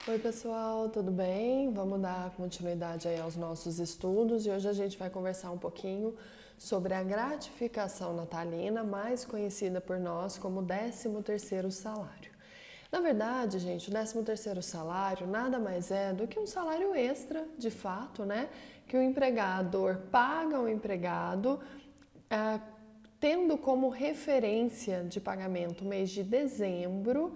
Oi pessoal, tudo bem? Vamos dar continuidade aí aos nossos estudos e hoje a gente vai conversar um pouquinho sobre a gratificação natalina, mais conhecida por nós como 13º salário. Na verdade, gente, o 13º salário nada mais é do que um salário extra, de fato, né? Que o empregador paga ao empregado, tendo como referência de pagamento o mês de dezembro,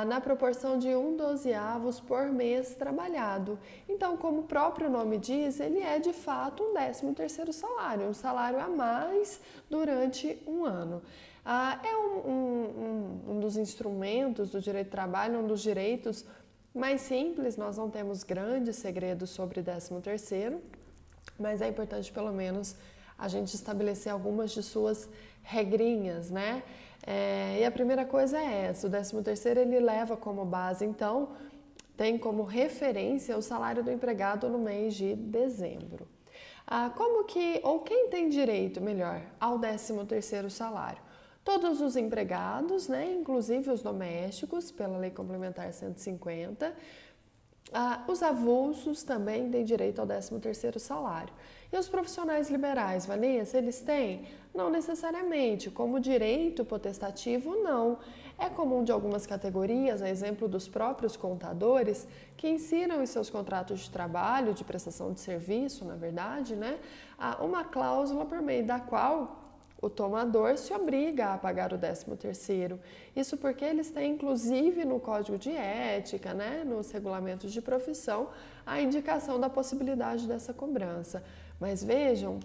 na proporção de 1/12 por mês trabalhado. Então, como o próprio nome diz, ele é de fato um 13º salário, um salário a mais durante um ano. É um dos instrumentos do direito do trabalho, um dos direitos mais simples, nós não temos grandes segredos sobre 13º, mas é importante pelo menos a gente estabelecer algumas de suas regrinhas, né? E a primeira coisa é essa, o 13º ele leva como base, então, tem como referência o salário do empregado no mês de dezembro. Quem tem direito, melhor, ao 13º salário? Todos os empregados, né, inclusive os domésticos, pela Lei Complementar 150, os avulsos também têm direito ao 13º salário. E os profissionais liberais, Vanessa, eles têm? Não necessariamente. Como direito potestativo, não. É comum de algumas categorias, a exemplo dos próprios contadores, que insiram em seus contratos de trabalho, de prestação de serviço, na verdade, né, uma cláusula por meio da qual o tomador se obriga a pagar o 13º. Isso porque eles têm, inclusive, no Código de Ética, né, nos regulamentos de profissão, a indicação da possibilidade dessa cobrança. Mas vejam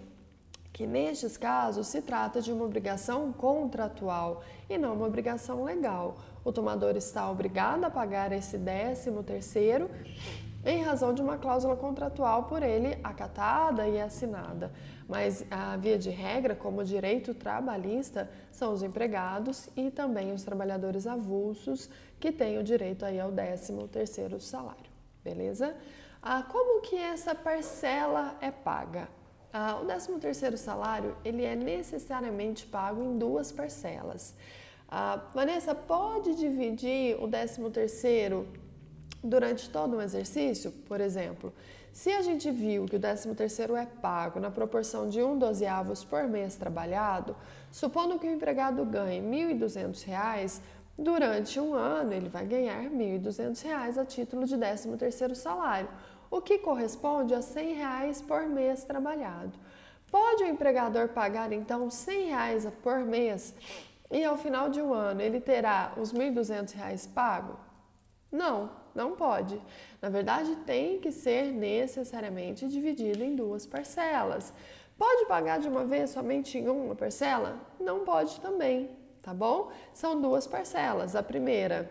que nestes casos se trata de uma obrigação contratual e não uma obrigação legal. O tomador está obrigado a pagar esse 13º em razão de uma cláusula contratual por ele acatada e assinada. Mas a via de regra, como direito trabalhista, são os empregados e também os trabalhadores avulsos que têm o direito aí ao 13º salário, beleza? Como que essa parcela é paga? O 13º salário, ele é necessariamente pago em duas parcelas. Vanessa, pode dividir o 13º durante todo um exercício? Por exemplo, se a gente viu que o 13º é pago na proporção de 1/12 por mês trabalhado, supondo que o empregado ganhe R$ 1.200, durante um ano ele vai ganhar R$ 1.200 a título de 13º salário, o que corresponde a R$ 100 por mês trabalhado. Pode o empregador pagar então R$ 100 por mês e ao final de um ano ele terá os R$ 1.200 pago? Não pode. Na verdade, tem que ser necessariamente dividido em duas parcelas. Pode pagar de uma vez somente em uma parcela? Não pode também, tá bom? São duas parcelas. A primeira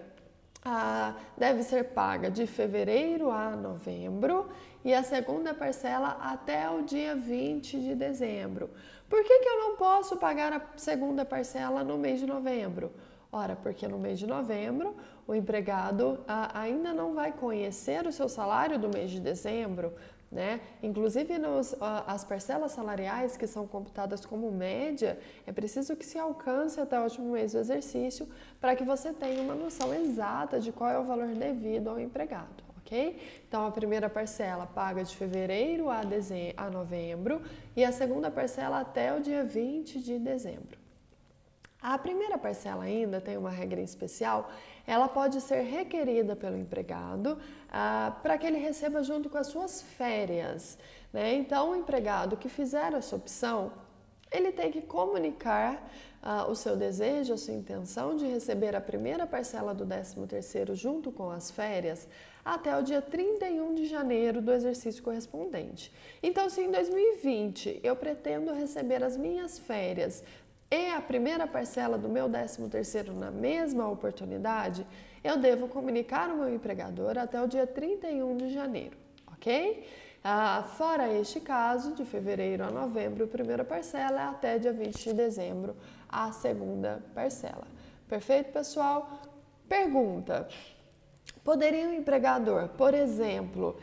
deve ser paga de fevereiro a novembro e a segunda parcela até o dia 20 de dezembro. Por que eu não posso pagar a segunda parcela no mês de novembro? Ora, porque no mês de novembro o empregado ainda não vai conhecer o seu salário do mês de dezembro, né? Inclusive as parcelas salariais que são computadas como média, é preciso que se alcance até o último mês do exercício para que você tenha uma noção exata de qual é o valor devido ao empregado, ok? Então a primeira parcela paga de fevereiro a novembro e a segunda parcela até o dia 20 de dezembro. A primeira parcela ainda tem uma regra especial, ela pode ser requerida pelo empregado para que ele receba junto com as suas férias, né? Então, o empregado que fizer essa opção, ele tem que comunicar o seu desejo, a sua intenção de receber a primeira parcela do 13º junto com as férias até o dia 31 de janeiro do exercício correspondente. Então, se em 2020 eu pretendo receber as minhas férias e a primeira parcela do meu 13º na mesma oportunidade, eu devo comunicar ao meu empregador até o dia 31 de janeiro, ok? Fora este caso, de fevereiro a novembro, a primeira parcela é até dia 20 de dezembro, a segunda parcela. Perfeito, pessoal? Pergunta: poderia o empregador, por exemplo,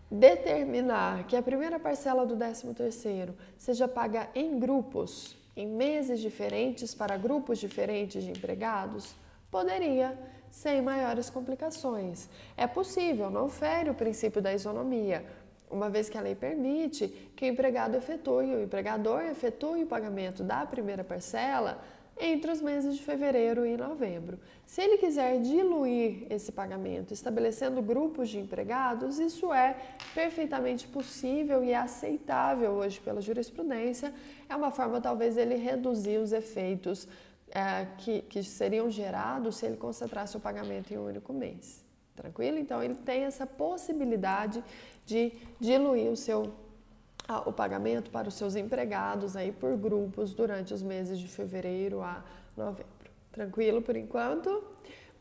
determinar que a primeira parcela do 13º seja paga em grupos, em meses diferentes para grupos diferentes de empregados? Poderia. sem maiores complicações. É possível, não fere o princípio da isonomia, uma vez que a lei permite que o empregador efetue o pagamento da primeira parcela entre os meses de fevereiro e novembro. Se ele quiser diluir esse pagamento, estabelecendo grupos de empregados, isso é perfeitamente possível e aceitável hoje pela jurisprudência. É uma forma, talvez, ele reduzir os efeitos que seriam gerados se ele concentrasse o pagamento em um único mês. Tranquilo? Então, ele tem essa possibilidade de diluir o pagamento para os seus empregados aí por grupos durante os meses de fevereiro a novembro. Tranquilo por enquanto?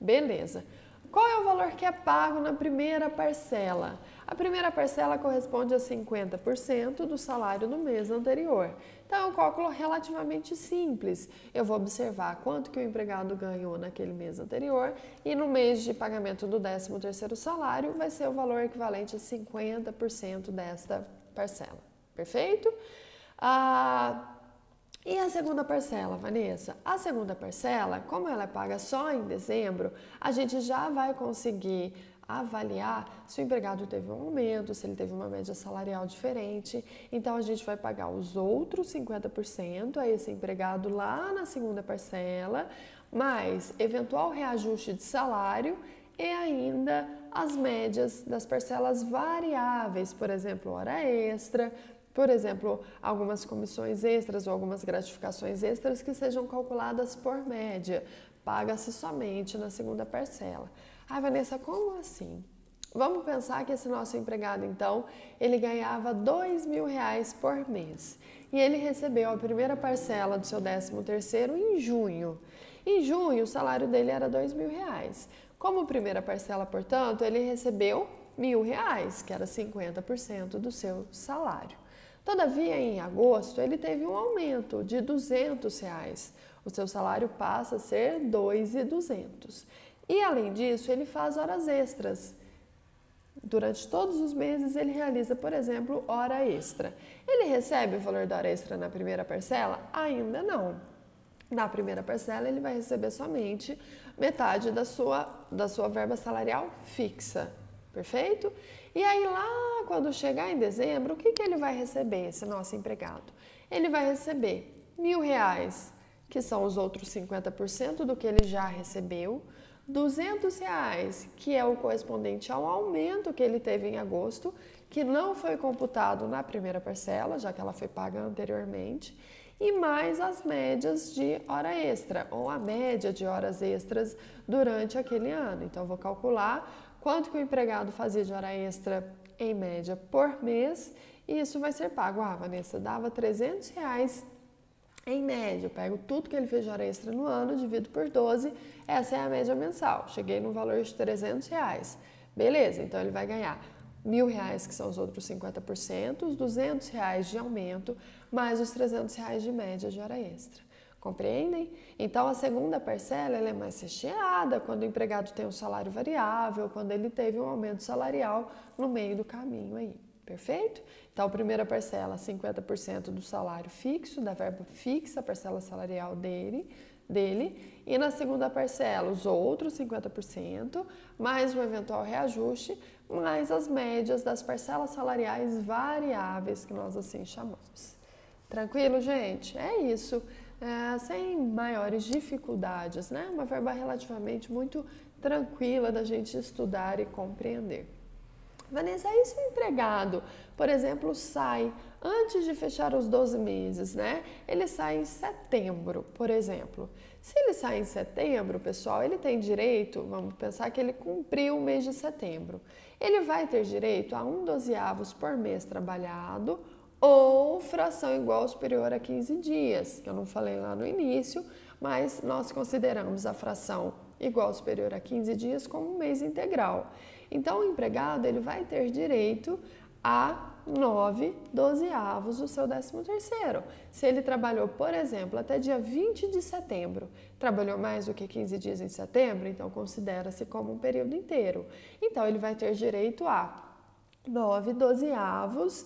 Beleza. Qual é o valor que é pago na primeira parcela? A primeira parcela corresponde a 50% do salário do mês anterior. Então, é um cálculo relativamente simples. Eu vou observar quanto que o empregado ganhou naquele mês anterior e no mês de pagamento do 13º salário vai ser o valor equivalente a 50% desta parcela. Perfeito? E a segunda parcela, Vanessa? A segunda parcela, como ela é paga só em dezembro, a gente já vai conseguir avaliar se o empregado teve um aumento, se ele teve uma média salarial diferente. Então, a gente vai pagar os outros 50% a esse empregado lá na segunda parcela, mais eventual reajuste de salário e ainda as médias das parcelas variáveis, por exemplo, hora extra, por exemplo, algumas comissões extras ou algumas gratificações extras que sejam calculadas por média, paga-se somente na segunda parcela. Ah, Vanessa, como assim? Vamos pensar que esse nosso empregado, então, ele ganhava R$2.000 por mês e ele recebeu a primeira parcela do seu 13º em junho. Em junho, o salário dele era R$2.000. Como primeira parcela, portanto, ele recebeu R$1.000, que era 50% do seu salário. Todavia, em agosto, ele teve um aumento de R$200. O seu salário passa a ser R$2.200. E, além disso, ele faz horas extras. Durante todos os meses, ele realiza, por exemplo, hora extra. Ele recebe o valor da hora extra na primeira parcela? Ainda não. Na primeira parcela, ele vai receber somente metade da sua verba salarial fixa. Perfeito? E aí, lá quando chegar em dezembro, o que ele vai receber, esse nosso empregado? Ele vai receber R$1.000, que são os outros 50% do que ele já recebeu, R$200, que é o correspondente ao aumento que ele teve em agosto, que não foi computado na primeira parcela, já que ela foi paga anteriormente, e mais as médias de hora extra, ou a média de horas extras durante aquele ano. Então, eu vou calcular quanto que o empregado fazia de hora extra em média por mês, e isso vai ser pago. Ah, Vanessa, dava R$300 em média. Eu pego tudo que ele fez de hora extra no ano, divido por 12, essa é a média mensal. Cheguei no valor de R$300. Beleza, então ele vai ganhar R$1.000, que são os outros 50%, os R$200 de aumento, mais os R$300 de média de hora extra. Compreendem? Então, a segunda parcela ela é mais recheada quando o empregado tem um salário variável, quando ele teve um aumento salarial no meio do caminho aí. Perfeito? Então, a primeira parcela, 50% do salário fixo, da verba fixa, a parcela salarial dele, e na segunda parcela, os outros 50%, mais um eventual reajuste, mais as médias das parcelas salariais variáveis, que nós assim chamamos. Tranquilo, gente? É isso. Sem maiores dificuldades, né? Uma verba relativamente muito tranquila da gente estudar e compreender. Vanessa, e se o empregado, por exemplo, sai antes de fechar os 12 meses, né? Ele sai em setembro, por exemplo. Se ele sai em setembro, pessoal, ele tem direito, vamos pensar que ele cumpriu o mês de setembro. Ele vai ter direito a 1/12 por mês trabalhado ou fração igual ou superior a 15 dias, que eu não falei lá no início, mas nós consideramos a fração igual ou superior a 15 dias como um mês integral. Então, o empregado ele vai ter direito a 9/12 do seu 13º. Se ele trabalhou, por exemplo, até dia 20 de setembro, trabalhou mais do que 15 dias em setembro, então considera-se como um período inteiro. Então, ele vai ter direito a 9/12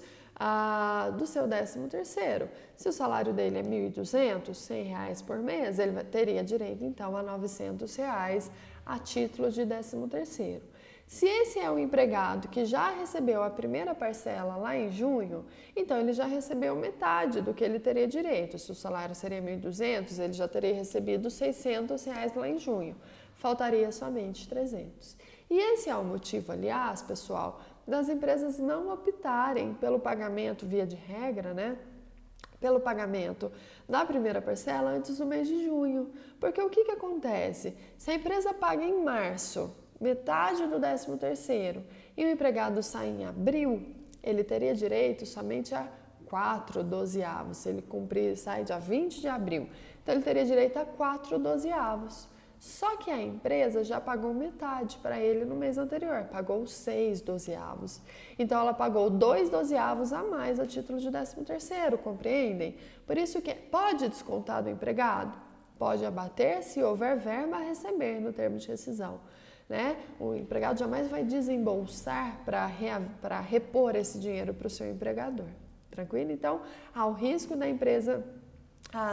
do seu 13º. Se o salário dele é R$1.200, R$100 por mês, ele teria direito, então, a R$900 a título de 13º. Se esse é um empregado que já recebeu a primeira parcela lá em junho, então ele já recebeu metade do que ele teria direito. Se o salário seria 1.200, ele já teria recebido R$600 lá em junho. Faltaria somente 300. E esse é o motivo, aliás, pessoal, das empresas não optarem pelo pagamento, via de regra, né? Pelo pagamento da primeira parcela antes do mês de junho. Porque o que acontece? Se a empresa paga em março metade do 13º e o empregado sai em abril, ele teria direito somente a 4/12. Se ele cumprir, sai dia 20 de abril. Então, ele teria direito a 4/12. Só que a empresa já pagou metade para ele no mês anterior, pagou 6/12. Então, ela pagou 2/12 a mais a título de 13º, compreendem? Por isso que pode descontar do empregado? Pode abater se houver verba a receber no termo de rescisão. Né? O empregado jamais vai desembolsar para repor esse dinheiro para o seu empregador. Tranquilo? Então, há o risco da empresa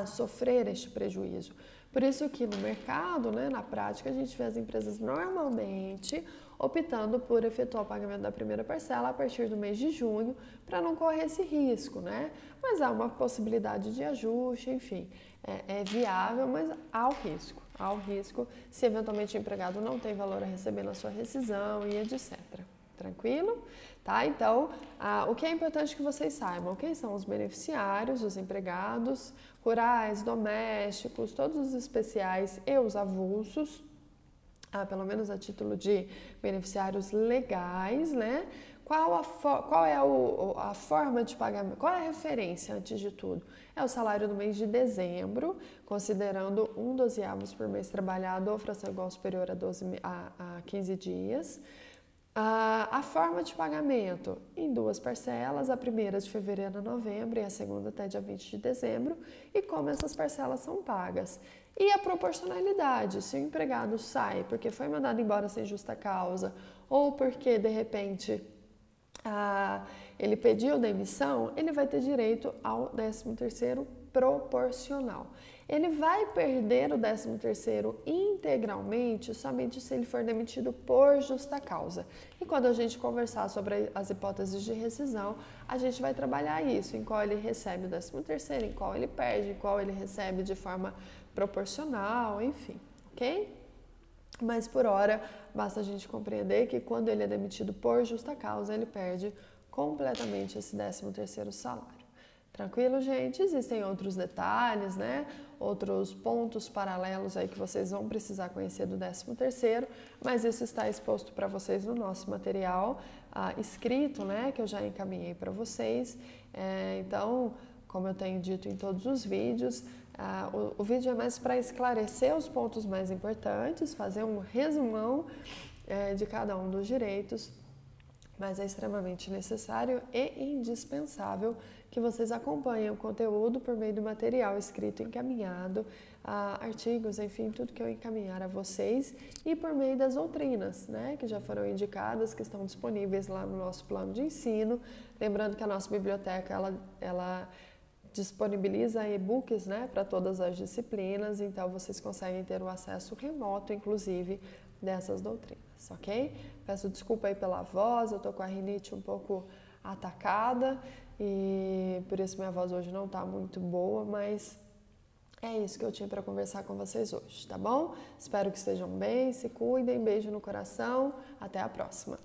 sofrer este prejuízo. Por isso que no mercado, né, na prática, a gente vê as empresas normalmente optando por efetuar o pagamento da primeira parcela a partir do mês de junho, para não correr esse risco, né? Mas há uma possibilidade de ajuste, enfim, é viável, mas há o risco. Há o risco se eventualmente o empregado não tem valor a receber na sua rescisão e etc. Tranquilo? Tá? Então, o que é importante que vocês saibam, quem são os beneficiários, os empregados, rurais, domésticos, todos os especiais e os avulsos, pelo menos a título de beneficiários legais, né? Qual é a forma de pagamento? Qual é a referência, antes de tudo? É o salário do mês de dezembro, considerando 1/12 por mês trabalhado ou fração igual ou superior a 15 dias. A forma de pagamento em 2 parcelas, a primeira de fevereiro a novembro e a segunda até dia 20 de dezembro, e como essas parcelas são pagas. E a proporcionalidade, se o empregado sai porque foi mandado embora sem justa causa ou porque, de repente, ele pediu demissão, ele vai ter direito ao 13º proporcional. Ele vai perder o 13º integralmente somente se ele for demitido por justa causa. E quando a gente conversar sobre as hipóteses de rescisão, a gente vai trabalhar isso, em qual ele recebe o 13º, em qual ele perde, em qual ele recebe de forma proporcional, enfim, ok? Mas por hora, basta a gente compreender que quando ele é demitido por justa causa, ele perde completamente esse 13º salário. Tranquilo, gente? Existem outros detalhes, né? Outros pontos paralelos aí que vocês vão precisar conhecer do 13º, mas isso está exposto para vocês no nosso material escrito, né? Que eu já encaminhei para vocês. Então, como eu tenho dito em todos os vídeos, o vídeo é mais para esclarecer os pontos mais importantes, fazer um resumão de cada um dos direitos, mas é extremamente necessário e indispensável que vocês acompanhem o conteúdo por meio do material escrito encaminhado, artigos, enfim, tudo que eu encaminhar a vocês, e por meio das doutrinas, né, que já foram indicadas, que estão disponíveis lá no nosso plano de ensino. Lembrando que a nossa biblioteca, ela disponibiliza e-books, né, para todas as disciplinas, então vocês conseguem ter o acesso remoto, inclusive, dessas doutrinas, ok? Peço desculpa aí pela voz, eu tô com a rinite um pouco atacada e por isso minha voz hoje não tá muito boa, mas é isso que eu tinha para conversar com vocês hoje, tá bom? Espero que estejam bem, se cuidem, beijo no coração, até a próxima!